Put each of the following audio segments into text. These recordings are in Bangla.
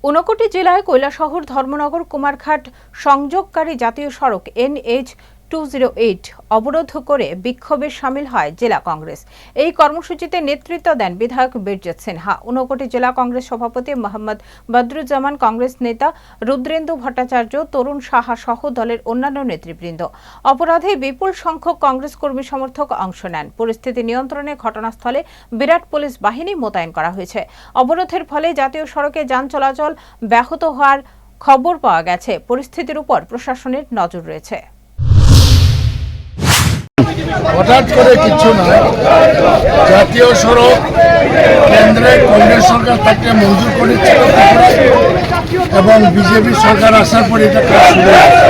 ঊনকোটি জেলায় কৈলাসহর ধর্মনগর কুমারঘাট সংযোগকারী জাতীয় সড়ক NH 208 অবরোধ করে বিক্ষোভে সামিল হয় জেলা কংগ্রেস। এই কর্মসূচিতে নেতৃত্ব দেন বিধায়ক বীরজিৎ সিনহা। ঊনকোটি জেলা কংগ্রেস সভাপতি মোহাম্মদ বদরুজ্জামান, কংগ্রেস নেতা রুদ্রেন্দু ভট্টাচার্য, তরুণ সাহা সহ দলের অন্যান্য নেতৃবৃন্দ। অপরাধে বিপুল সংখ্যক কংগ্রেস কর্মী সমর্থক অংশ নেন। পরিস্থিতি নিয়ন্ত্রণে ঘটনাস্থলে বিরাট পুলিশ বাহিনী মোতায়েন করা হয়েছে। অবরোধের ফলে জাতীয় সড়কে যান চলাচল ব্যাহত হওয়ার খবর পাওয়া গেছে। পরিস্থিতির উপর প্রশাসনের নজর রয়েছে। হঠাৎ করে কিছু নয়, জাতীয় সড়ক কেন্দ্রে কংগ্রেস সরকার তাকে মঞ্জুর করেছিল এবং বিজেপি সরকার আসার পর এটা কাজ শুরু হয়েছে।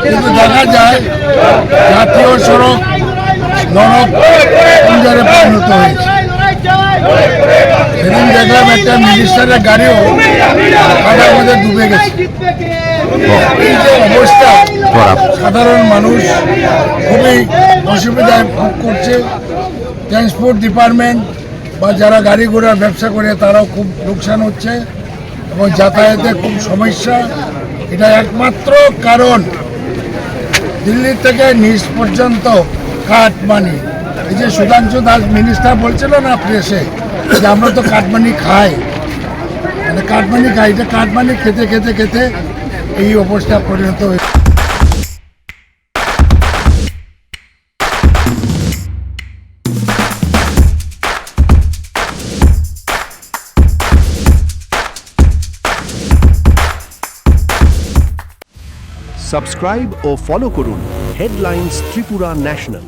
কিন্তু দেখা যায় জাতীয় সড়ক নরক কুঞ্জরে পরিণত হয়েছে। সেদিন দেখলাম একটা মিনিস্টারের গাড়িও কাদার মধ্যে ডুবে গেছে। এই যে অবস্থা, সাধারণ মানুষ খুবই অসুবিধায় ভোগ করছে। ট্রান্সপোর্ট ডিপার্টমেন্ট বা যারা গাড়ি ঘোড়ার ব্যবসা করে তারাও খুব লোকসান হচ্ছে এবং যাতায়াতে খুব সমস্যা। এটা একমাত্র কারণ দিল্লি থেকে নিচ পর্যন্ত কাটমানি। এই যে সুধাংশু দাস মিনিস্টার বলছিল না প্রেসে যে আমরা তো কাটমানি খাই, মানে কাটমানি খাই, এটা কাটমানি খেতে খেতে খেতে এই অবস্থা পরিণত হয়েছে। সাবস্ক্রাইব ও ফলো করুন হেডলাইন্স ত্রিপুরা ন্যাশনাল।